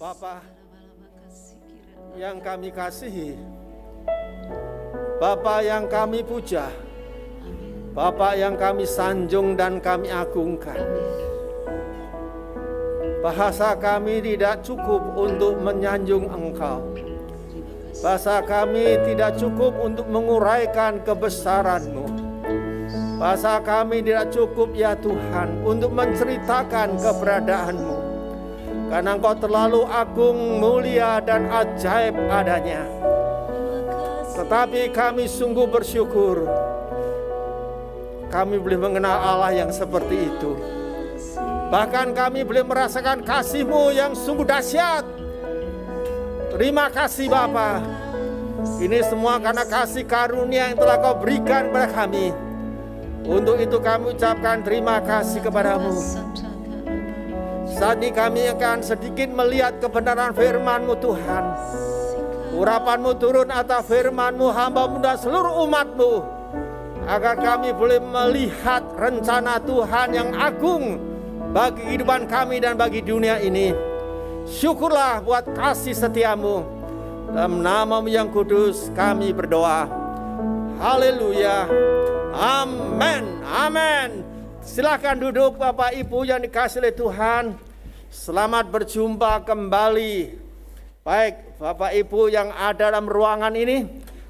Bapa yang kami kasihi, Bapa yang kami puja, Bapa yang kami sanjung dan kami agungkan. Bahasa kami tidak cukup untuk menyanjung Engkau. Bahasa kami tidak cukup untuk menguraikan kebesaran-Mu. Bahasa kami tidak cukup ya Tuhan untuk menceritakan keberadaan-Mu. Karena Engkau terlalu agung, mulia, dan ajaib adanya. Tetapi kami sungguh bersyukur kami boleh mengenal Allah yang seperti itu. Bahkan kami boleh merasakan kasih-Mu yang sungguh dahsyat. Terima kasih Bapa. Ini semua karena kasih karunia yang telah Kau berikan kepada kami. Untuk itu kami ucapkan terima kasih kepadamu. Saat ini kami akan sedikit melihat kebenaran firman-Mu Tuhan. Urapan-Mu turun atas firman-Mu, hamba-Mu dan seluruh umat-Mu. Agar kami boleh melihat rencana Tuhan yang agung bagi kehidupan kami dan bagi dunia ini. Syukurlah buat kasih setia-Mu. Dalam nama-Mu yang kudus kami berdoa. Haleluya. Amin. Amin. Silakan duduk Bapak Ibu yang dikasihi oleh Tuhan. Selamat berjumpa kembali. Baik Bapak Ibu yang ada dalam ruangan ini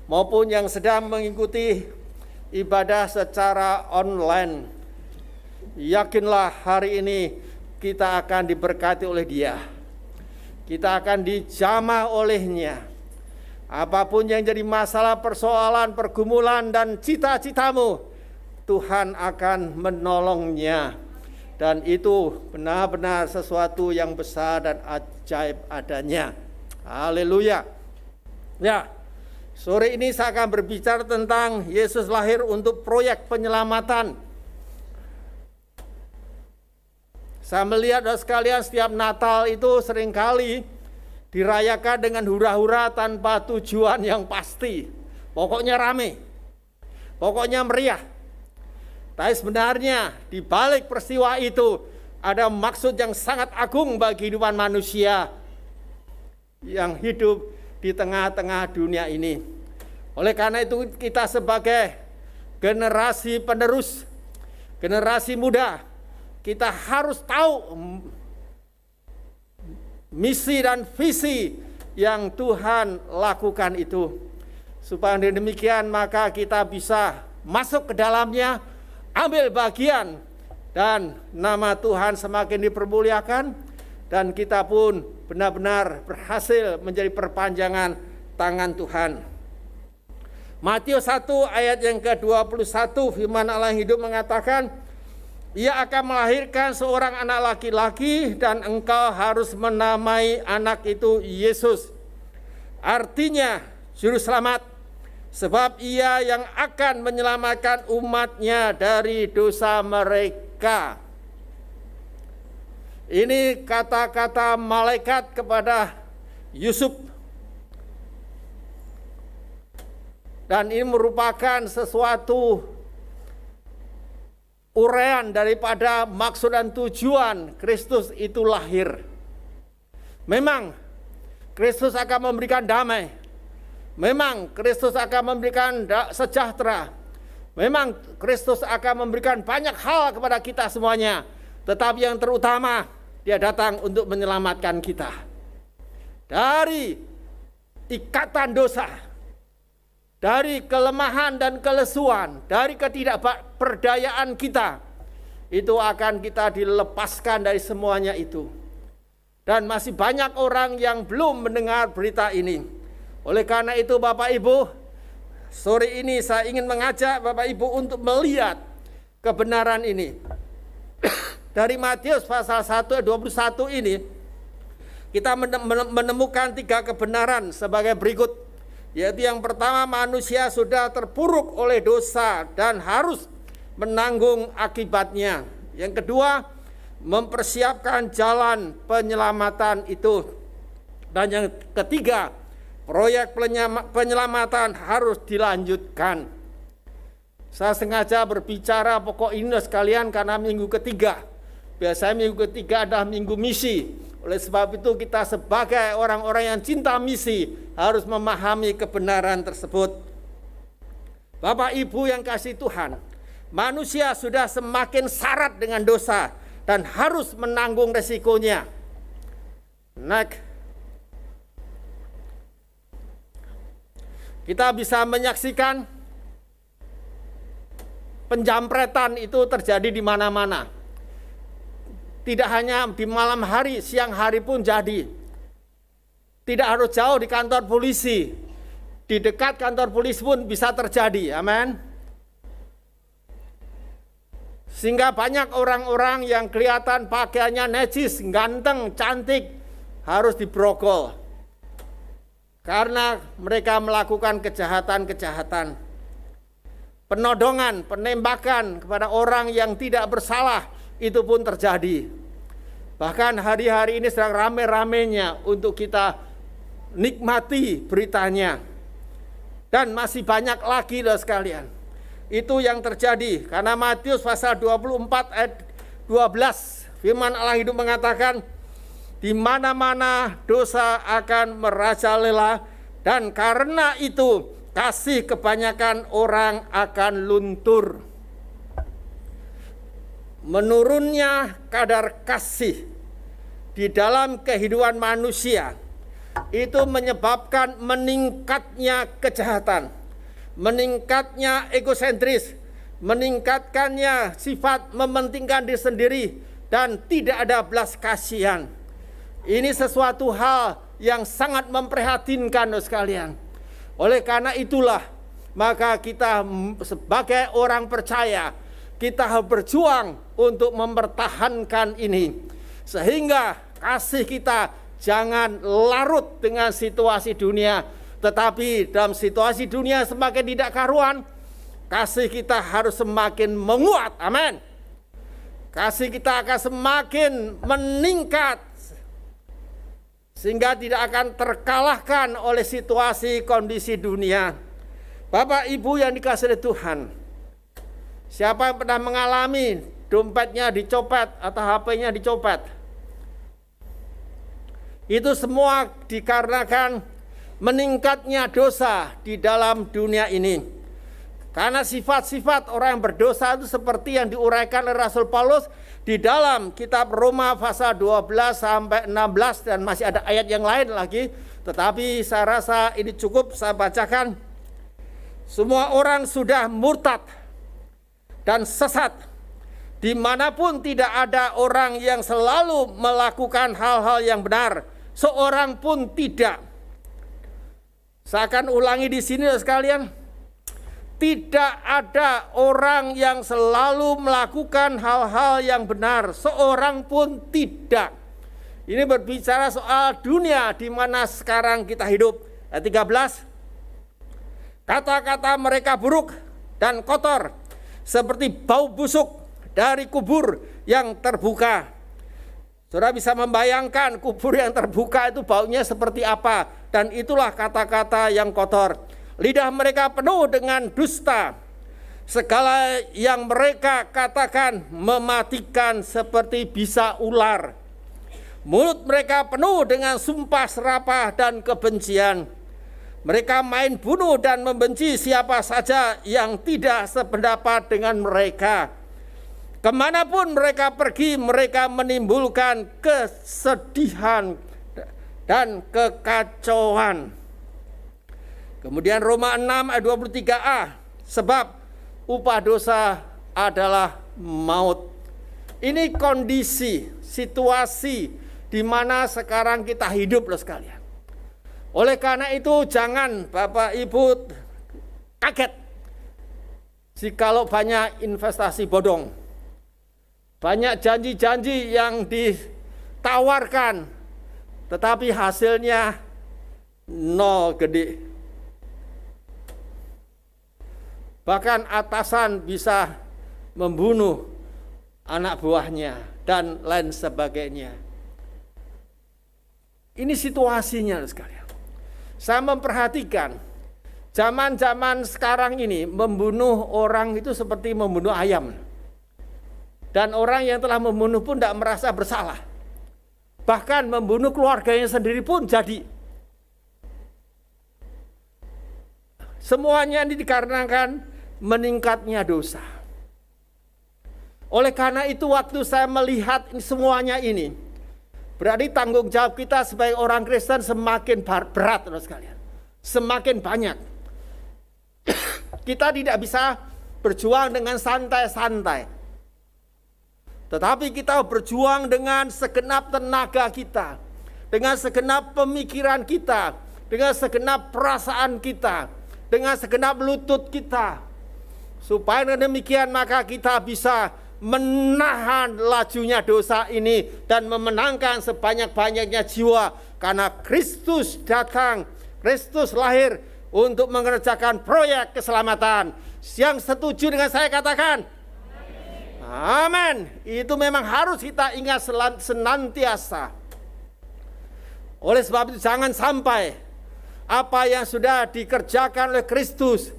maupun yang sedang mengikuti ibadah secara online. Yakinlah hari ini kita akan diberkati oleh Dia. Kita akan dijamah olehnya. Apapun yang jadi masalah, persoalan, pergumulan dan cita-citamu, Tuhan akan menolongnya. Dan itu benar-benar sesuatu yang besar dan ajaib adanya. Haleluya. Ya, sore ini saya akan berbicara tentang Yesus lahir untuk proyek penyelamatan. Saya melihat sekalian setiap Natal itu seringkali dirayakan dengan hura-hura tanpa tujuan yang pasti. Pokoknya rame, pokoknya meriah. Tapi sebenarnya di balik peristiwa itu ada maksud yang sangat agung bagi kehidupan manusia yang hidup di tengah-tengah dunia ini. Oleh karena itu kita sebagai generasi penerus, generasi muda, kita harus tahu misi dan visi yang Tuhan lakukan itu. Supaya demikian maka kita bisa masuk ke dalamnya, ambil bagian, dan nama Tuhan semakin dipermuliakan, dan kita pun benar-benar berhasil menjadi perpanjangan tangan Tuhan. Matius 1 ayat yang ke-21 firman Allah yang hidup mengatakan, Ia akan melahirkan seorang anak laki-laki dan engkau harus menamai anak itu Yesus. Artinya juru selamat. Sebab Ia yang akan menyelamatkan umatnya dari dosa mereka. Ini kata-kata malaikat kepada Yusuf. Dan ini merupakan sesuatu uraian daripada maksud dan tujuan Kristus itu lahir. Memang Kristus akan memberikan damai. Memang Kristus akan memberikan sejahtera. Memang Kristus akan memberikan banyak hal kepada kita semuanya. Tetapi yang terutama, Dia datang untuk menyelamatkan kita dari ikatan dosa, dari kelemahan dan kelesuan, dari ketidakberdayaan kita. Itu akan kita dilepaskan dari semuanya itu. Dan masih banyak orang yang belum mendengar berita ini. Oleh karena itu Bapak Ibu, sore ini saya ingin mengajak Bapak Ibu untuk melihat kebenaran ini. Dari Matius pasal 1 ayat 21 ini, kita menemukan 3 kebenaran sebagai berikut. Yaitu yang pertama, manusia sudah terpuruk oleh dosa dan harus menanggung akibatnya. Yang kedua, mempersiapkan jalan penyelamatan itu. Dan yang ketiga, proyek penyelamatan harus dilanjutkan. Saya sengaja berbicara pokok ini sekalian karena minggu ketiga. Biasanya minggu ketiga adalah minggu misi. Oleh sebab itu kita sebagai orang-orang yang cinta misi harus memahami kebenaran tersebut. Bapak Ibu yang kasih Tuhan, manusia sudah semakin syarat dengan dosa dan harus menanggung resikonya. Next. Kita bisa menyaksikan penjamretan itu terjadi di mana-mana. Tidak hanya di malam hari, siang hari pun jadi. Tidak harus jauh di kantor polisi. Di dekat kantor polisi pun bisa terjadi. Amin. Sehingga banyak orang-orang yang kelihatan pakaiannya najis, ganteng, cantik, harus dibrogol. Karena mereka melakukan kejahatan-kejahatan. Penodongan, penembakan kepada orang yang tidak bersalah, itu pun terjadi. Bahkan hari-hari ini sedang rame-ramenya untuk kita nikmati beritanya. Dan masih banyak lagi saudara sekalian. Itu yang terjadi. Karena Matius pasal 24 ayat 12. Firman Allah hidup mengatakan, di mana-mana dosa akan merajalela, dan karena itu kasih kebanyakan orang akan luntur. Menurunnya kadar kasih di dalam kehidupan manusia itu menyebabkan meningkatnya kejahatan, meningkatnya egosentris, meningkatkannya sifat mementingkan diri sendiri dan tidak ada belas kasihan. Ini sesuatu hal yang sangat memprihatinkan sekalian. Oleh karena itulah maka kita sebagai orang percaya kita harus berjuang untuk mempertahankan ini sehingga kasih kita jangan larut dengan situasi dunia, tetapi dalam situasi dunia semakin tidak karuan, kasih kita harus semakin menguat. Amin. Kasih kita akan semakin meningkat sehingga tidak akan terkalahkan oleh situasi kondisi dunia. Bapak Ibu yang dikasihi Tuhan, siapa yang pernah mengalami dompetnya dicopet atau HP-nya dicopet? Itu semua dikarenakan meningkatnya dosa di dalam dunia ini. Karena sifat-sifat orang yang berdosa itu seperti yang diuraikan oleh Rasul Paulus di dalam kitab Roma pasal 12 sampai 16 dan masih ada ayat yang lain lagi. Tetapi saya rasa ini cukup saya bacakan. Semua orang sudah murtad dan sesat. Dimanapun tidak ada orang yang selalu melakukan hal-hal yang benar. Seorang pun tidak. Saya akan ulangi di sini sekalian. Tidak ada orang yang selalu melakukan hal-hal yang benar. Seorang pun tidak. Ini berbicara soal dunia di mana sekarang kita hidup. Ayat 13. Kata-kata mereka buruk dan kotor, seperti bau busuk dari kubur yang terbuka. Saudara bisa membayangkan kubur yang terbuka itu baunya seperti apa. Dan itulah kata-kata yang kotor. Lidah mereka penuh dengan dusta. Segala yang mereka katakan mematikan seperti bisa ular. Mulut mereka penuh dengan sumpah serapah dan kebencian. Mereka main bunuh dan membenci siapa saja yang tidak sependapat dengan mereka. Kemanapun mereka pergi, mereka menimbulkan kesedihan dan kekacauan. Kemudian Roma 6 ayat 23a, sebab upah dosa adalah maut. Ini kondisi, situasi di mana sekarang kita hidup loh sekalian. Oleh karena itu jangan Bapak Ibu kaget jikalau banyak investasi bodong. Banyak janji-janji yang ditawarkan, tetapi hasilnya nol gede. Bahkan atasan bisa membunuh anak buahnya dan lain sebagainya. Ini situasinya sekalian. Saya memperhatikan zaman-zaman sekarang ini membunuh orang itu seperti membunuh ayam. Dan orang yang telah membunuh pun tidak merasa bersalah. Bahkan membunuh keluarganya sendiri pun jadi. Semuanya ini dikarenakan meningkatnya dosa. Oleh karena itu waktu saya melihat semuanya ini, berarti tanggung jawab kita sebagai orang Kristen semakin berat, saudara sekalian. Semakin banyak. Kita tidak bisa berjuang dengan santai-santai. Tetapi kita berjuang dengan segenap tenaga kita, dengan segenap pemikiran kita, dengan segenap perasaan kita, dengan segenap lutut kita. Supaya demikian maka kita bisa menahan lajunya dosa ini dan memenangkan sebanyak-banyaknya jiwa. Karena Kristus datang, Kristus lahir untuk mengerjakan proyek keselamatan. Yang setuju dengan saya katakan amin. Itu memang harus kita ingat senantiasa. Oleh sebab itu jangan sampai apa yang sudah dikerjakan oleh Kristus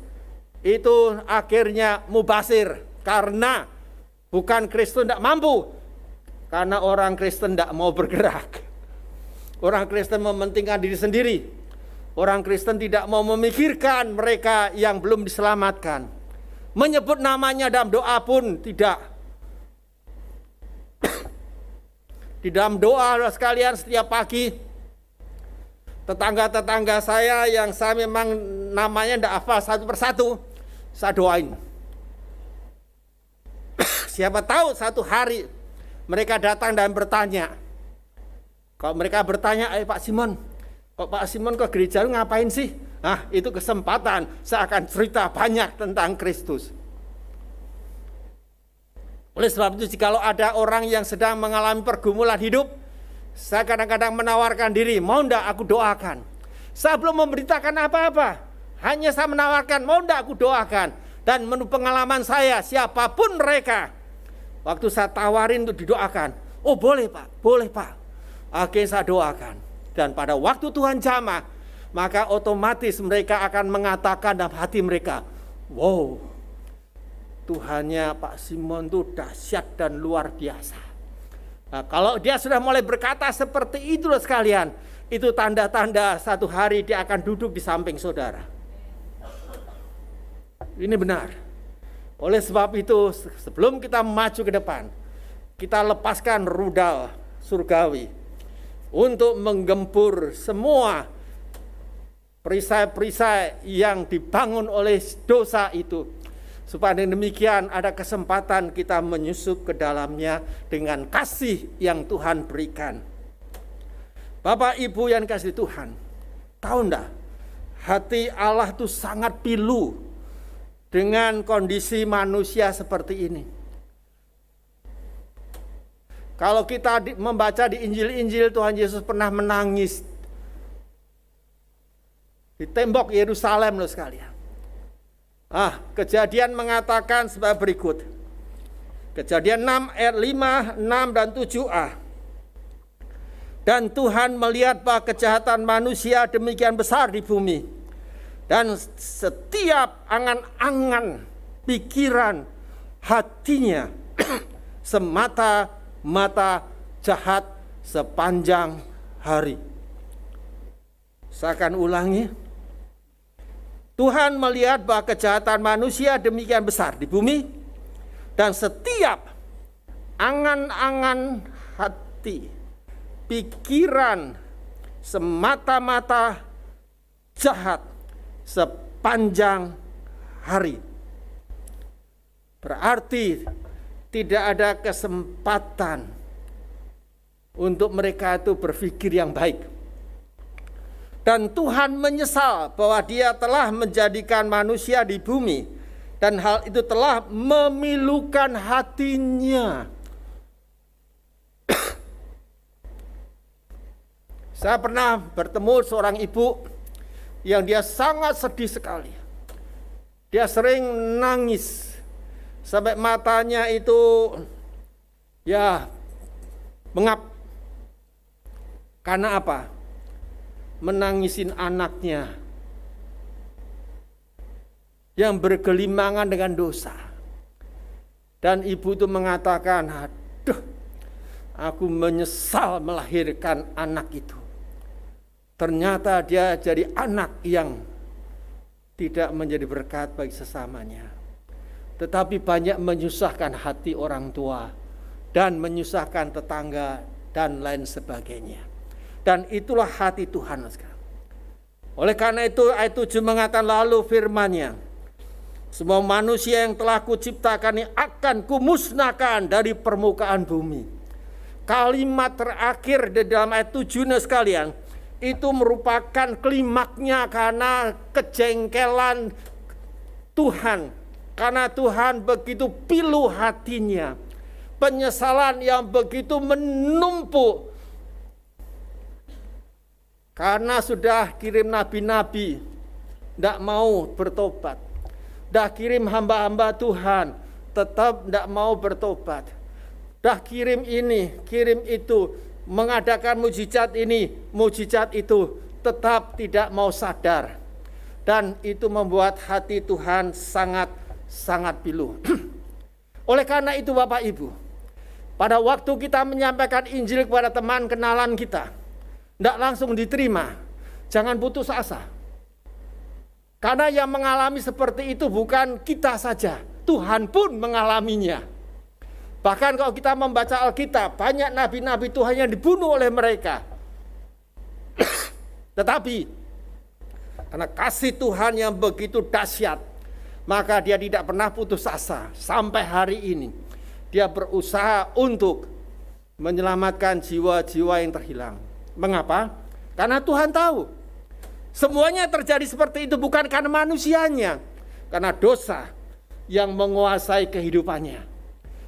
itu akhirnya mubazir. Karena bukan Kristus tidak mampu. Karena orang Kristen tidak mau bergerak. Orang Kristen mementingkan diri sendiri. Orang Kristen tidak mau memikirkan mereka yang belum diselamatkan. Menyebut namanya dalam doa pun tidak. Di dalam doa sekalian setiap pagi, tetangga-tetangga saya yang saya memang namanya tidak hafal satu persatu, saya doain. Siapa tahu satu hari mereka datang dan bertanya. Kalau mereka bertanya, Pak Simon, kok Pak Simon ke gereja lu ngapain sih? Nah, itu kesempatan saya akan cerita banyak tentang Kristus. Oleh sebab itu jikalau ada orang yang sedang mengalami pergumulan hidup, saya kadang-kadang menawarkan diri, mau enggak aku doakan. Saya belum memberitakan apa-apa, hanya saya menawarkan, mau enggak aku doakan. Dan menurut pengalaman saya, siapapun mereka, waktu saya tawarin untuk didoakan, oh boleh Pak. Akhirnya saya doakan. Dan pada waktu Tuhan jamah, maka otomatis mereka akan mengatakan dalam hati mereka, wow, Tuhannya Pak Simon itu dahsyat dan luar biasa. Nah, kalau dia sudah mulai berkata seperti itu sekalian, itu tanda-tanda satu hari dia akan duduk di samping saudara. Ini benar. Oleh sebab itu, sebelum kita maju ke depan, kita lepaskan rudal surgawi untuk menggempur semua perisai-perisai yang dibangun oleh dosa itu. Supaya demikian ada kesempatan kita menyusup ke dalamnya dengan kasih yang Tuhan berikan. Bapak Ibu yang kasih Tuhan, tahu enggak? Hati Allah itu sangat pilu dengan kondisi manusia seperti ini. Kalau kita membaca di Injil-Injil, Tuhan Yesus pernah menangis di tembok Yerusalem loh sekalian. Kejadian mengatakan sebagai berikut. Kejadian 6 ayat 5, 6 dan 7a. Dan Tuhan melihat bahwa kejahatan manusia demikian besar di bumi. Dan setiap angan-angan pikiran hatinya semata-mata jahat sepanjang hari. Saya akan ulangi. Tuhan melihat bahwa kejahatan manusia demikian besar di bumi, dan setiap angan-angan hati, pikiran semata-mata jahat sepanjang hari. Berarti tidak ada kesempatan untuk mereka itu berpikir yang baik. Dan Tuhan menyesal bahwa Dia telah menjadikan manusia di bumi, dan hal itu telah memilukan hatinya. Saya pernah bertemu seorang ibu yang dia sangat sedih sekali. Dia sering nangis sampai matanya itu mengap. Karena apa? Menangisin anaknya yang bergelimangan dengan dosa. Dan ibu itu mengatakan, aduh, aku menyesal melahirkan anak itu. Ternyata dia jadi anak yang tidak menjadi berkat bagi sesamanya, tetapi banyak menyusahkan hati orang tua dan menyusahkan tetangga dan lain sebagainya. Dan itulah hati Tuhan sekarang. Oleh karena itu ayat 7 mengatakan, lalu firman-Nya, semua manusia yang telah kuciptakan ini akan kumusnahkan dari permukaan bumi. Kalimat terakhir di dalam ayat 7 sekalian, itu merupakan klimaknya karena kejengkelan Tuhan. Karena Tuhan begitu pilu hatinya. Penyesalan yang begitu menumpuk. Karena sudah kirim nabi-nabi, tidak mau bertobat. Dah kirim hamba-hamba Tuhan, tetap tidak mau bertobat. Dah kirim ini, kirim itu, mengadakan mujizat ini, mujizat itu, tetap tidak mau sadar. Dan itu membuat hati Tuhan sangat pilu. Oleh karena itu Bapak Ibu, pada waktu kita menyampaikan Injil kepada teman kenalan kita, tidak langsung diterima, jangan putus asa. Karena yang mengalami seperti itu bukan kita saja, Tuhan pun mengalaminya. Bahkan kalau kita membaca Alkitab, banyak nabi-nabi Tuhan yang dibunuh oleh mereka. Tetapi karena kasih Tuhan yang begitu dahsyat, maka dia tidak pernah putus asa. Sampai hari ini dia berusaha untuk menyelamatkan jiwa-jiwa yang terhilang. Mengapa? Karena Tuhan tahu semuanya terjadi seperti itu bukan karena manusianya, karena dosa yang menguasai kehidupannya,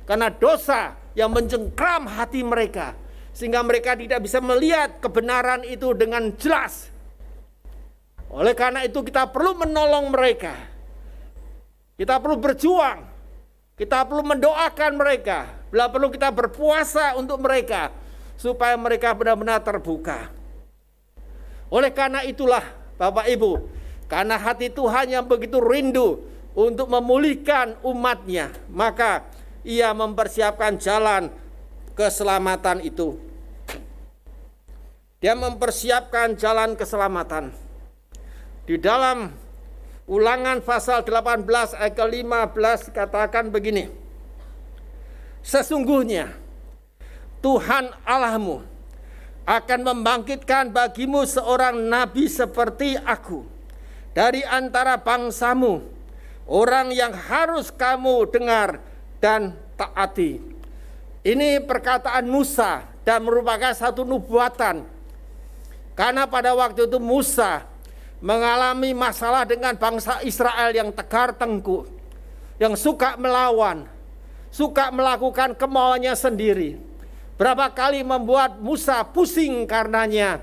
karena dosa yang mencengkram hati mereka, sehingga mereka tidak bisa melihat kebenaran itu dengan jelas. Oleh karena itu kita perlu menolong mereka, kita perlu berjuang, kita perlu mendoakan mereka, bila perlu kita berpuasa untuk mereka, supaya mereka benar-benar terbuka. Oleh karena itulah Bapak Ibu, karena hati Tuhan yang begitu rindu untuk memulihkan umatnya, maka ia mempersiapkan jalan keselamatan itu. Dia mempersiapkan jalan keselamatan. Di dalam Ulangan pasal 18 ayat ke-15 katakan begini, sesungguhnya Tuhan Allahmu akan membangkitkan bagimu seorang nabi seperti aku dari antara bangsamu, orang yang harus kamu dengar dan taati. Ini perkataan Musa dan merupakan satu nubuatan. Karena pada waktu itu Musa mengalami masalah dengan bangsa Israel yang tegar tengkuk, yang suka melawan, suka melakukan kemauannya sendiri. Berapa kali membuat Musa pusing karenanya.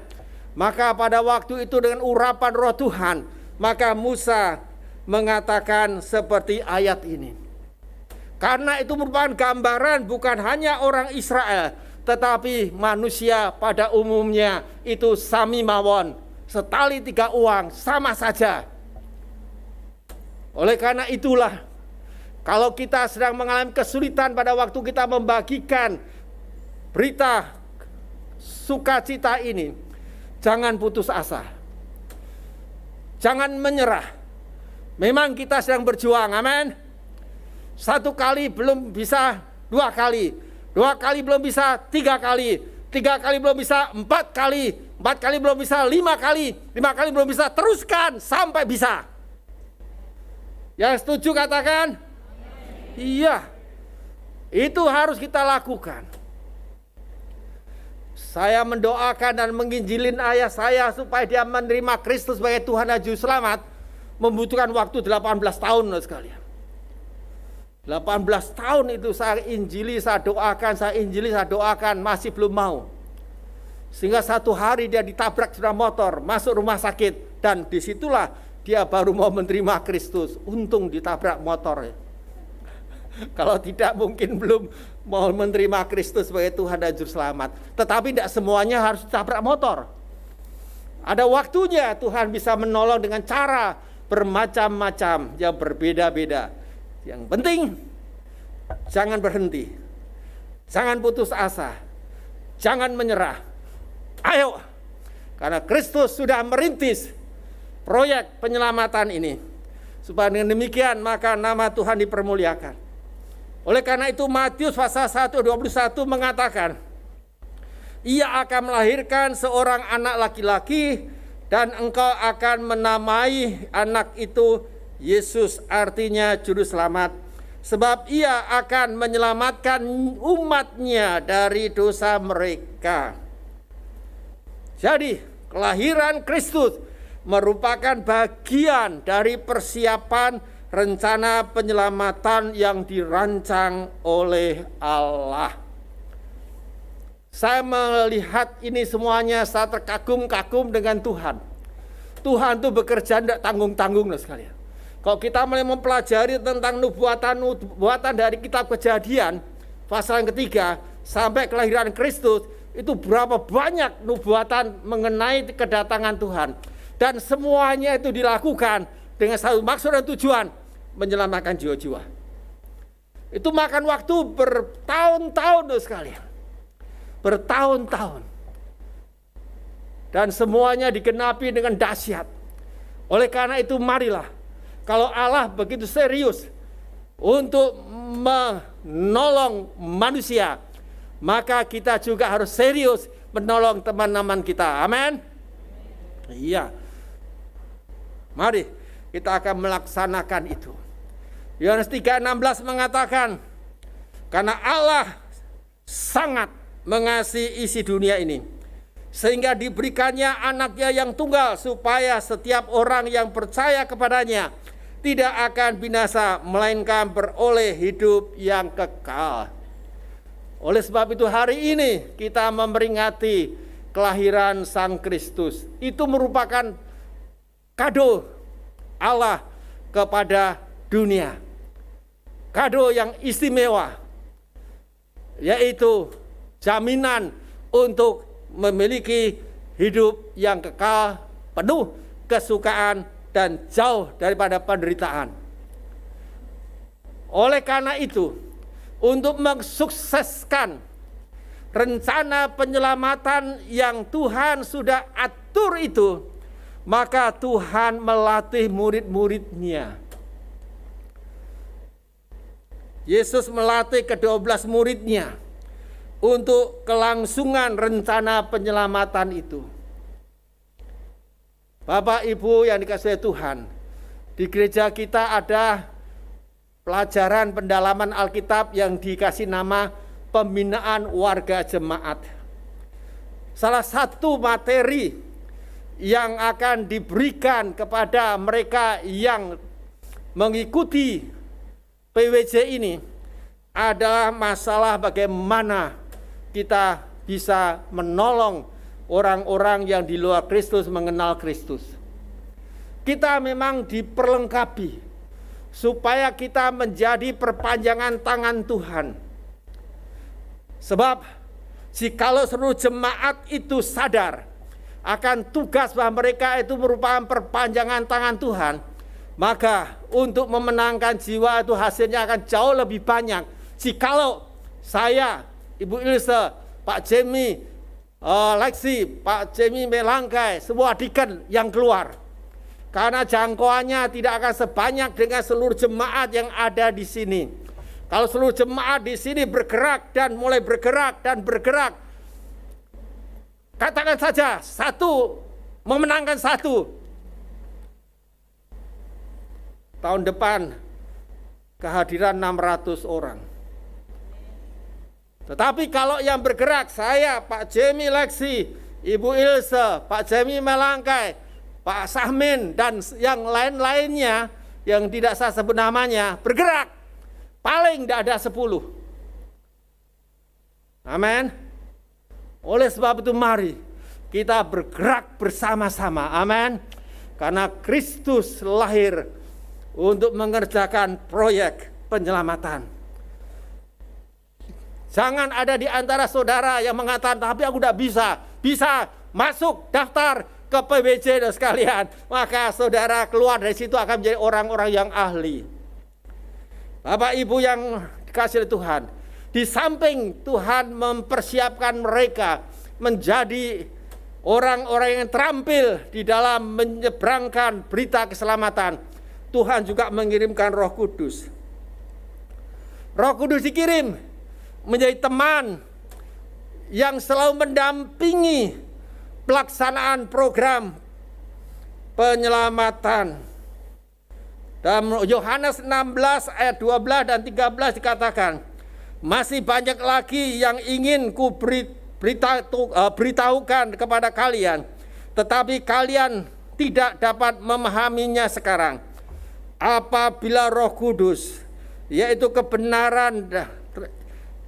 Maka pada waktu itu dengan urapan Roh Tuhan, maka Musa mengatakan seperti ayat ini. Karena itu merupakan gambaran bukan hanya orang Israel, tetapi manusia pada umumnya itu sami mawon, setali tiga uang, sama saja. Oleh karena itulah, kalau kita sedang mengalami kesulitan pada waktu kita membagikan berita sukacita ini, jangan putus asa. Jangan menyerah. Memang kita sedang berjuang, amin. Satu kali belum bisa, dua kali. Dua kali belum bisa, tiga kali. Tiga kali belum bisa, empat kali. Empat kali belum bisa, lima kali. Lima kali belum bisa, teruskan sampai bisa. Yang setuju katakan? Iya. Itu harus kita lakukan. Saya mendoakan dan menginjilin ayah saya supaya dia menerima Kristus sebagai Tuhan dan Juru Selamat, membutuhkan waktu 18 tahun sekalian. 18 tahun itu saya injili, saya doakan, saya injili, saya doakan, masih belum mau. Sehingga satu hari dia ditabrak sepeda motor, masuk rumah sakit, dan disitulah dia baru mau menerima Kristus. Untung ditabrak motor. Kalau tidak mungkin belum mau menerima Kristus sebagai Tuhan dan Juru Selamat. Tetapi tidak semuanya harus ditabrak motor. Ada waktunya Tuhan bisa menolong dengan cara bermacam-macam yang berbeda-beda. Yang penting jangan berhenti, jangan putus asa. jangan menyerah. Ayo, karena Kristus sudah merintis proyek penyelamatan ini. Supaya dengan demikian maka nama Tuhan dipermuliakan. Oleh karena itu Matius pasal 1:21 mengatakan, ia akan melahirkan seorang anak laki-laki dan engkau akan menamai anak itu Yesus, artinya juru selamat. Sebab ia akan menyelamatkan umatnya dari dosa mereka. Jadi kelahiran Kristus merupakan bagian dari persiapan rencana penyelamatan yang dirancang oleh Allah. Saya melihat ini semuanya, saya terkagum-kagum dengan Tuhan. Tuhan itu bekerja tidak tanggung-tanggung sekalian. Kalau kita mulai mempelajari tentang nubuatan dari kitab Kejadian pasal yang ketiga sampai kelahiran Kristus, itu berapa banyak nubuatan mengenai kedatangan Tuhan. Dan semuanya itu dilakukan dengan satu maksud dan tujuan, menyelamatkan jiwa-jiwa. Itu makan waktu bertahun-tahun sekalian. Bertahun-tahun. Dan semuanya digenapi dengan dahsyat. Oleh karena itu marilah, kalau Allah begitu serius untuk menolong manusia, maka kita juga harus serius menolong teman-teman kita. Amin. Iya. Mari kita akan melaksanakan itu. Yohanes 3:16 mengatakan, karena Allah sangat mengasihi isi dunia ini, sehingga diberikannya anaknya yang tunggal, supaya setiap orang yang percaya kepadanya tidak akan binasa, melainkan beroleh hidup yang kekal. Oleh sebab itu hari ini kita memperingati kelahiran Sang Kristus. Itu merupakan kado Allah kepada dunia. Kado yang istimewa, yaitu jaminan untuk memiliki hidup yang kekal, penuh kesukaan dan jauh daripada penderitaan. Oleh karena itu, untuk mensukseskan rencana penyelamatan yang Tuhan sudah atur itu, maka Tuhan melatih murid-muridnya. Yesus melatih ke-12 muridnya untuk kelangsungan rencana penyelamatan itu. Bapak Ibu yang dikasihi Tuhan, di gereja kita ada pelajaran pendalaman Alkitab yang dikasih nama pembinaan warga jemaat. Salah satu materi yang akan diberikan kepada mereka yang mengikuti PWJ ini adalah masalah bagaimana kita bisa menolong orang-orang yang di luar Kristus mengenal Kristus. Kita memang diperlengkapi supaya kita menjadi perpanjangan tangan Tuhan. Sebab jikalau seluruh jemaat itu sadar akan tugas bahwa mereka itu merupakan perpanjangan tangan Tuhan, maka untuk memenangkan jiwa itu hasilnya akan jauh lebih banyak. Jikalau saya, Ibu Ilse, Pak Jemi, Lexi, Pak Jemi Melangkai, semua deacon yang keluar. Karena jangkauannya tidak akan sebanyak dengan seluruh jemaat yang ada di sini. Kalau seluruh jemaat di sini bergerak dan mulai bergerak dan bergerak, katakan saja satu memenangkan satu. Tahun depan kehadiran 600 orang. Tetapi kalau yang bergerak saya, Pak Jemi Lexi, Ibu Ilse, Pak Jemi Melangkai, Pak Sahmin, dan yang lain-lainnya yang tidak saya sebut namanya, bergerak, paling tidak ada 10. Amin. Oleh sebab itu mari kita bergerak bersama-sama. Amin. Karena Kristus lahir untuk mengerjakan proyek penyelamatan. Jangan ada di antara saudara yang mengatakan, tapi aku tidak bisa masuk daftar ke PWJ dan sekalian. Maka saudara keluar dari situ akan menjadi orang-orang yang ahli. Bapak Ibu yang dikasihi Tuhan, Di samping Tuhan mempersiapkan mereka menjadi orang-orang yang terampil di dalam menyeberangkan berita keselamatan, Tuhan juga mengirimkan Roh Kudus. Roh Kudus dikirim menjadi teman yang selalu mendampingi pelaksanaan program penyelamatan. Dalam Yohanes 16 ayat 12 dan 13 dikatakan, masih banyak lagi yang ingin ku beritahukan kepada kalian, tetapi kalian tidak dapat memahaminya sekarang. Apabila Roh Kudus, yaitu kebenaran,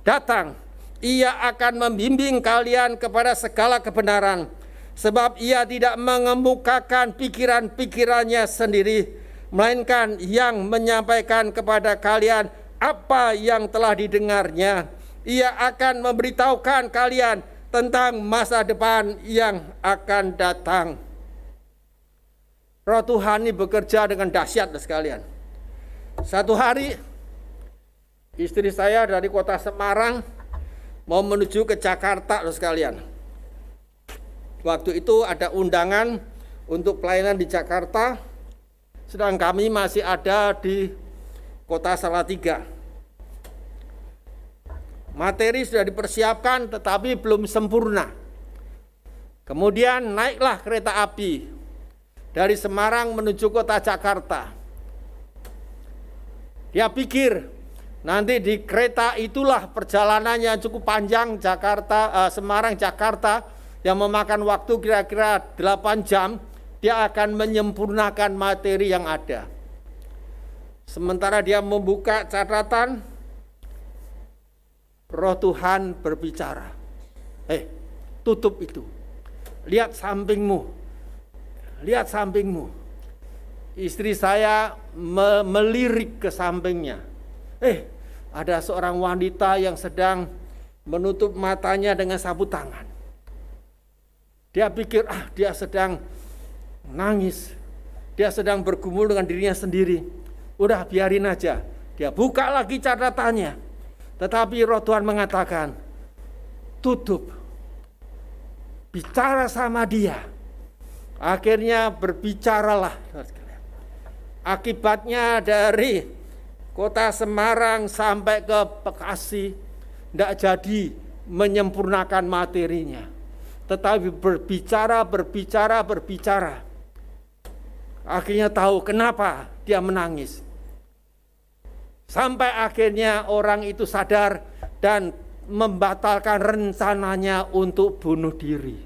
datang, Ia akan membimbing kalian kepada segala kebenaran, sebab Ia tidak mengemukakan pikiran-pikirannya sendiri, melainkan yang menyampaikan kepada kalian apa yang telah didengarnya. Ia akan memberitahukan kalian tentang masa depan yang akan datang. Roh Tuhan ini bekerja dengan dahsyat sekalian. Satu hari istri saya dari kota Semarang mau menuju ke Jakarta sekalian. Waktu itu ada undangan untuk pelayanan di Jakarta, sedang kami masih ada di kota Salatiga. Materi sudah dipersiapkan tetapi belum sempurna. Kemudian naiklah kereta api dari Semarang menuju kota Jakarta. Dia pikir nanti di kereta itulah perjalanannya cukup panjang, Semarang Jakarta, yang memakan waktu kira-kira 8 jam. Dia akan menyempurnakan materi yang ada. Sementara dia membuka catatan, Roh Tuhan berbicara. Tutup itu. Lihat sampingmu. Lihat sampingmu. Istri saya melirik ke sampingnya. Ada seorang wanita yang sedang menutup matanya dengan sapu tangan. Dia pikir, dia sedang nangis. Dia sedang bergumul dengan dirinya sendiri. Udah biarin aja. Dia buka lagi catatannya. Tetapi Roh Tuhan mengatakan, tutup. Bicara sama dia. Akhirnya berbicaralah. Akibatnya dari kota Semarang sampai ke Bekasi tidak jadi menyempurnakan materinya. Tetapi berbicara. Akhirnya tahu kenapa dia menangis. Sampai akhirnya orang itu sadar dan membatalkan rencananya untuk bunuh diri.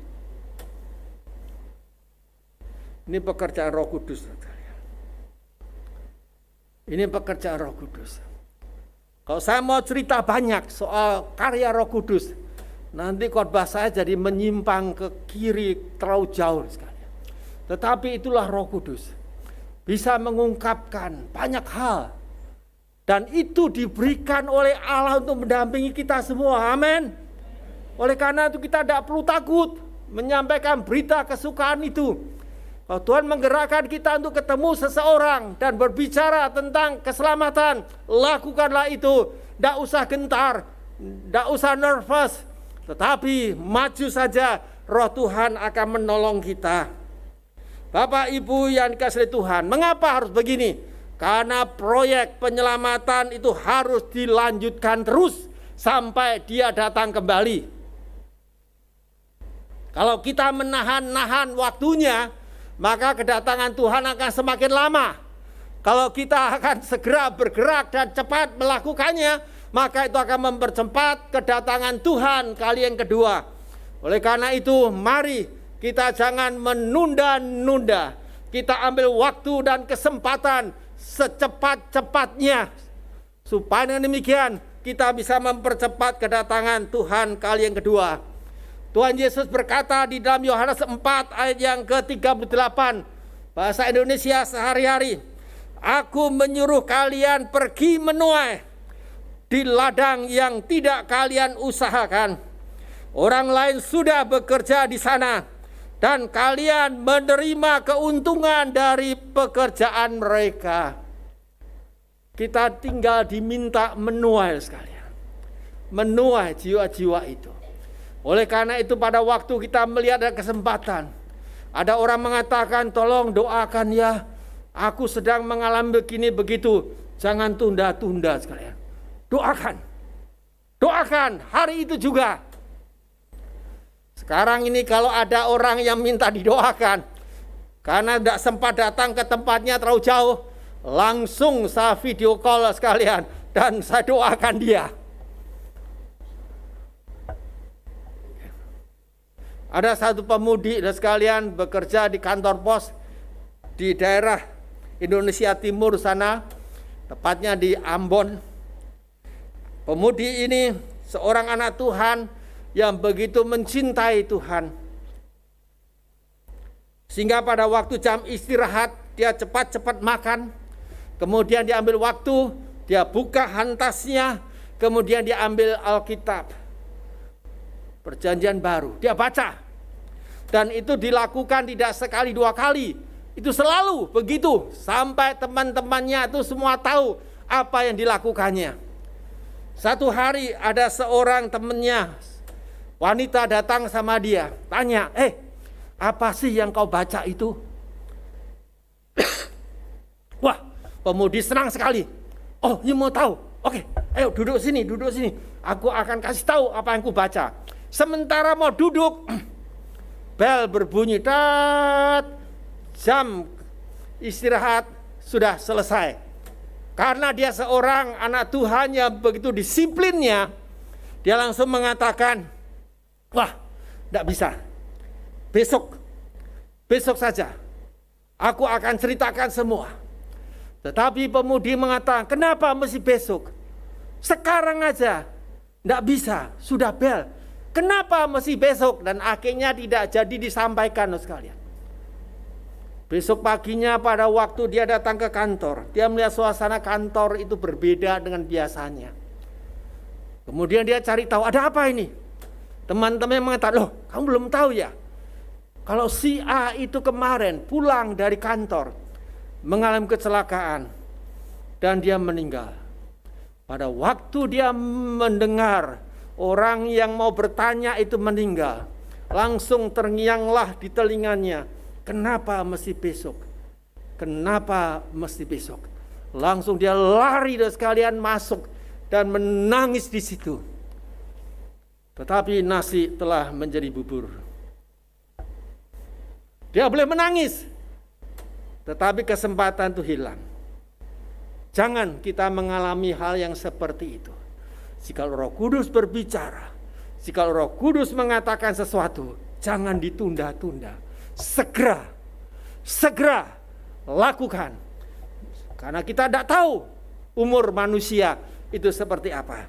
Ini pekerjaan Roh Kudus. Ini pekerjaan Roh Kudus. Kalau saya mau cerita banyak soal karya Roh Kudus, nanti khotbah saya jadi menyimpang ke kiri terlalu jauh sekali. Tetapi itulah Roh Kudus. Bisa mengungkapkan banyak hal. Dan itu diberikan oleh Allah untuk mendampingi kita semua. Amin. Oleh karena itu kita tidak perlu takut menyampaikan berita kesukaan itu. Kalau Tuhan menggerakkan kita untuk ketemu seseorang dan berbicara tentang keselamatan, lakukanlah itu. Tidak usah gentar, tidak usah nervous. Tetapi maju saja, Roh Tuhan akan menolong kita. Bapak Ibu yang dikasihi Tuhan, mengapa harus begini? Karena proyek penyelamatan itu harus dilanjutkan terus sampai Dia datang kembali. Kalau kita menahan waktunya, maka kedatangan Tuhan akan semakin lama. Kalau kita akan segera bergerak dan cepat melakukannya, maka itu akan mempercepat kedatangan Tuhan kali yang kedua. Oleh karena itu, mari kita jangan menunda-nunda. Kita ambil waktu dan kesempatan secepat-cepatnya. Supaya dengan demikian kita bisa mempercepat kedatangan Tuhan kali yang kedua. Tuhan Yesus berkata di dalam Yohanes 4 ayat yang ke-38, bahasa Indonesia sehari-hari, Aku menyuruh kalian pergi menuai di ladang yang tidak kalian usahakan. Orang lain sudah bekerja di sana, dan kalian menerima keuntungan dari pekerjaan mereka. Kita tinggal diminta menuai sekalian. menuai jiwa-jiwa itu. Oleh karena itu pada waktu kita melihat ada kesempatan, ada orang mengatakan, tolong doakan ya, aku sedang mengalami begini begitu. Jangan tunda-tunda sekalian. Doakan. Doakan hari itu juga. Sekarang ini kalau ada orang yang minta didoakan, karena tidak sempat datang ke tempatnya terlalu jauh, langsung saya video call sekalian dan saya doakan dia. Ada satu pemudi dan sekalian bekerja di kantor pos di daerah Indonesia Timur sana, tepatnya di Ambon. Pemudi ini seorang anak Tuhan yang begitu mencintai Tuhan. Sehingga pada waktu jam istirahat dia cepat-cepat makan, kemudian dia ambil waktu, dia buka hantasnya, kemudian dia ambil Alkitab. Perjanjian Baru, dia baca. Dan itu dilakukan tidak sekali dua kali. Itu selalu begitu. Sampai teman-temannya itu semua tahu apa yang dilakukannya. Satu hari ada seorang temannya, wanita datang sama dia. Tanya, apa sih yang kau baca itu? Wah, pemudi senang sekali. Oh, you mau tahu? Oke, ayo duduk sini, duduk sini. Aku akan kasih tahu apa yang ku baca. Sementara mau duduk, bel berbunyi, jam istirahat sudah selesai. Karena dia seorang anak Tuhan yang begitu disiplinnya, dia langsung mengatakan, wah, tidak bisa. Besok saja, aku akan ceritakan semua. Tetapi pemudi mengatakan, kenapa mesti besok? Sekarang aja, tidak bisa, sudah bel. Kenapa mesti besok? Dan akhirnya tidak jadi disampaikan sekalian. Besok paginya pada waktu dia datang ke kantor, dia melihat suasana kantor itu berbeda dengan biasanya. Kemudian dia cari tahu, ada apa ini? Teman-teman mengatakan, loh kamu belum tahu ya? Kalau si A itu kemarin pulang dari kantor, mengalami kecelakaan, dan dia meninggal. Pada waktu dia mendengar orang yang mau bertanya itu meninggal, langsung terngianglah di telinganya. Kenapa mesti besok? Kenapa mesti besok? Langsung dia lari dan sekalian masuk dan menangis di situ. Tetapi nasi telah menjadi bubur. Dia boleh menangis, tetapi kesempatan itu hilang. Jangan kita mengalami hal yang seperti itu. Jika Roh Kudus berbicara, jika Roh Kudus mengatakan sesuatu, jangan ditunda-tunda. Segera lakukan. Karena kita tidak tahu umur manusia itu seperti apa.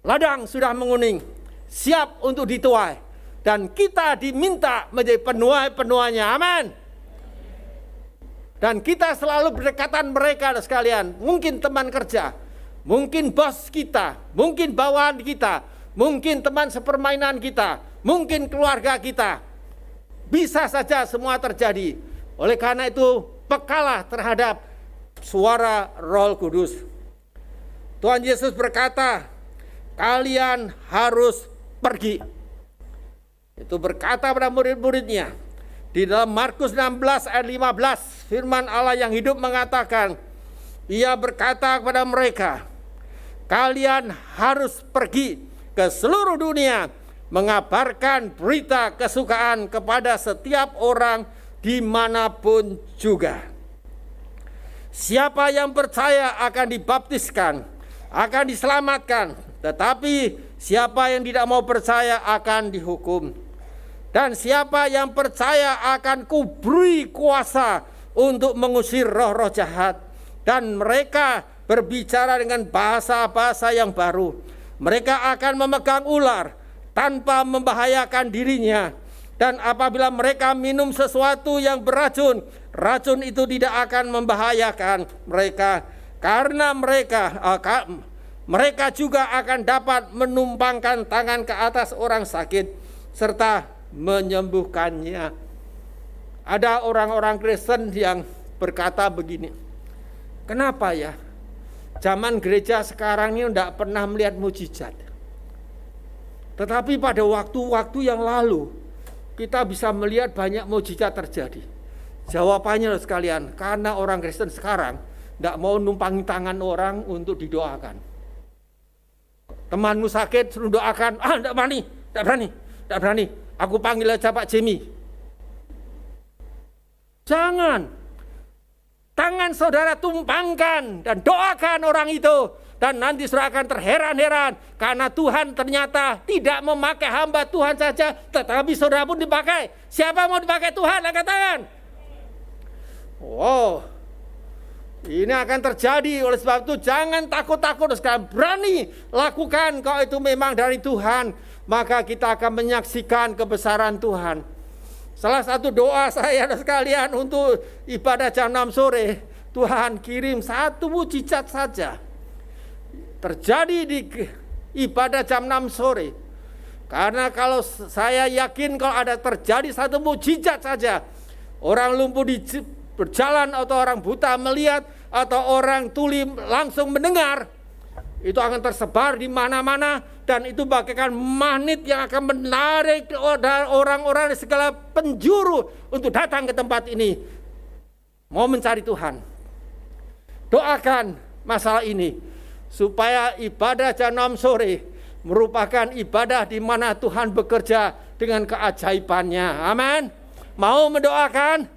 Ladang sudah menguning, siap untuk dituai. Dan kita diminta menjadi penuai-penuainya. Amin. Dan kita selalu berdekatan mereka sekalian. Mungkin teman kerja, mungkin bos kita, mungkin bawahan kita, mungkin teman sepermainan kita, mungkin keluarga kita. Bisa saja semua terjadi. Oleh karena itu, pekalah terhadap suara Roh Kudus. Tuhan Yesus berkata, kalian harus pergi. Itu berkata pada murid-muridnya. Di dalam Markus 16 ayat 15, firman Allah yang hidup mengatakan, Ia berkata kepada mereka, kalian harus pergi ke seluruh dunia, mengabarkan berita kesukaan kepada setiap orang dimanapun juga. Siapa yang percaya akan dibaptiskan, akan diselamatkan. Tetapi siapa yang tidak mau percaya akan dihukum. Dan siapa yang percaya akan kuberi kuasa untuk mengusir roh-roh jahat. Dan mereka berbicara dengan bahasa-bahasa yang baru. Mereka akan memegang ular tanpa membahayakan dirinya. Dan apabila mereka minum sesuatu yang beracun, racun itu tidak akan membahayakan mereka. Karena mereka juga akan dapat menumpangkan tangan ke atas orang sakit serta menyembuhkannya. Ada orang-orang Kristen yang berkata begini, kenapa ya? zaman gereja sekarang ini tidak pernah melihat mujizat. Tetapi pada waktu-waktu yang lalu, kita bisa melihat banyak mujizat terjadi. Jawabannya sekalian, karena orang Kristen sekarang tidak mau numpangi tangan orang untuk didoakan. Temanmu sakit, suruh doakan, tidak berani. Aku panggil aja Pak Jimmy. Jangan. Tangan saudara tumpangkan dan doakan orang itu. Dan nanti saudara akan terheran-heran. Karena Tuhan ternyata tidak memakai hamba Tuhan saja. Tetapi saudara pun dipakai. Siapa mau dipakai Tuhan? Angkat tangan. Wow. Ini akan terjadi. Oleh sebab itu jangan takut-takut. Sekarang berani lakukan. Kalau itu memang dari Tuhan. Maka kita akan menyaksikan kebesaran Tuhan. Salah satu doa saya sekalian untuk ibadah jam 6 sore. Tuhan kirim satu mujizat saja. Terjadi di ibadah jam 6 sore. Karena kalau saya yakin kalau ada terjadi satu mujizat saja. Orang lumpuh berjalan atau orang buta melihat. Atau orang tuli langsung mendengar. Itu akan tersebar di mana-mana. Dan itu bagaikan magnet yang akan menarik orang-orang di segala penjuru untuk datang ke tempat ini. Mau mencari Tuhan. Doakan masalah ini. Supaya ibadah jam 6 sore merupakan ibadah di mana Tuhan bekerja dengan keajaibannya. Amin. Mau mendoakan?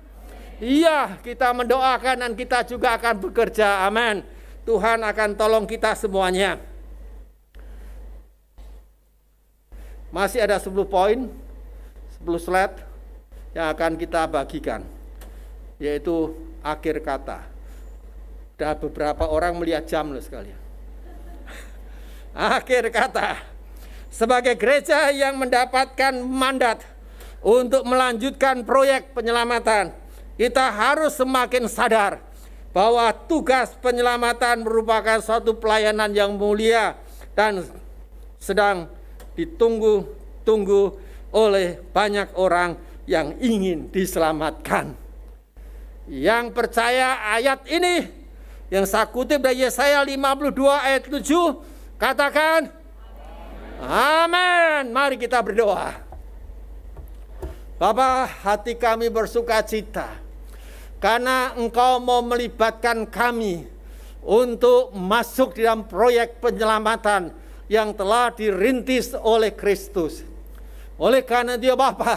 Iya, kita mendoakan dan kita juga akan bekerja. Amin. Tuhan akan tolong kita semuanya. Masih ada 10 poin, 10 slide yang akan kita bagikan. Yaitu akhir kata. Ada beberapa orang melihat jam loh sekalian. Akhir kata. Sebagai gereja yang mendapatkan mandat untuk melanjutkan proyek penyelamatan, kita harus semakin sadar bahwa tugas penyelamatan merupakan suatu pelayanan yang mulia dan sedang ditunggu-tunggu oleh banyak orang yang ingin diselamatkan. Yang percaya ayat ini, yang saya kutip dari Yesaya 52 ayat 7, katakan amin. Mari kita berdoa. Bapa, hati kami bersuka cita karena Engkau mau melibatkan kami untuk masuk di dalam proyek penyelamatan yang telah dirintis oleh Kristus. Oleh karena dia Bapa,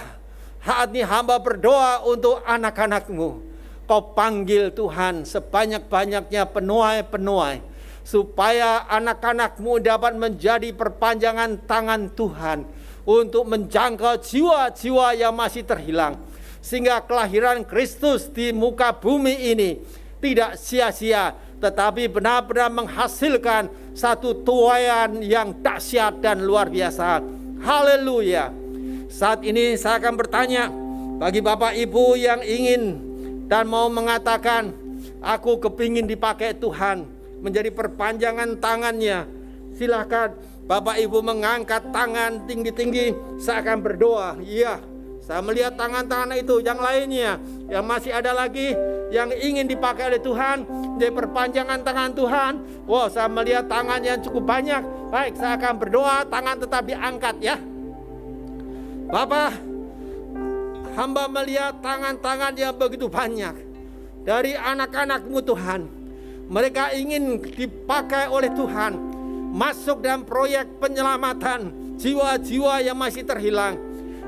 saat ini hamba berdoa untuk anak-anak-Mu. Kau panggil Tuhan sebanyak-banyaknya penuai-penuai, supaya anak-anak-Mu dapat menjadi perpanjangan tangan Tuhan untuk menjangkau jiwa-jiwa yang masih terhilang. Sehingga kelahiran Kristus di muka bumi ini tidak sia-sia, tetapi benar-benar menghasilkan satu tuaian yang dahsyat dan luar biasa. Haleluya. Saat ini saya akan bertanya bagi Bapak Ibu yang ingin dan mau mengatakan, aku kepingin dipakai Tuhan menjadi perpanjangan tangannya. Silakan Bapak Ibu mengangkat tangan tinggi-tinggi, saya akan berdoa. Iya, saya melihat tangan-tangan itu. Yang lainnya, yang masih ada lagi yang ingin dipakai oleh Tuhan, jadi perpanjangan tangan Tuhan. Wow, saya melihat tangan yang cukup banyak. Baik, saya akan berdoa, tangan tetap diangkat ya. Bapak, hamba melihat tangan-tangan yang begitu banyak dari anak-anak-Mu Tuhan. Mereka ingin dipakai oleh Tuhan, masuk dalam proyek penyelamatan jiwa-jiwa yang masih terhilang.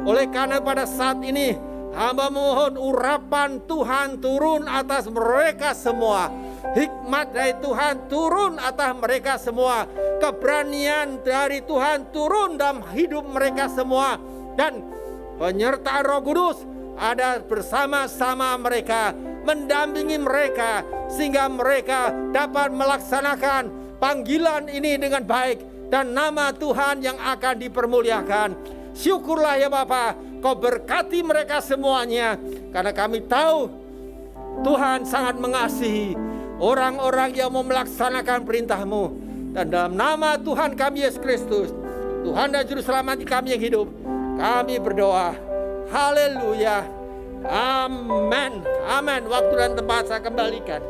Oleh karena pada saat ini hamba mohon urapan Tuhan turun atas mereka semua. Hikmat dari Tuhan turun atas mereka semua. Keberanian dari Tuhan turun dalam hidup mereka semua. Dan penyertaan Roh Kudus ada bersama-sama mereka, mendampingi mereka, sehingga mereka dapat melaksanakan panggilan ini dengan baik. Dan nama Tuhan yang akan dipermuliakan. Syukurlah ya Bapa, Kau berkati mereka semuanya. Karena kami tahu Tuhan sangat mengasihi orang-orang yang mau melaksanakan perintah-Mu. Dan dalam nama Tuhan kami Yesus Kristus, Tuhan dan Juru Selamat kami yang hidup, kami berdoa. Haleluya. Amin. Amin. Waktu dan tempat saya kembalikan.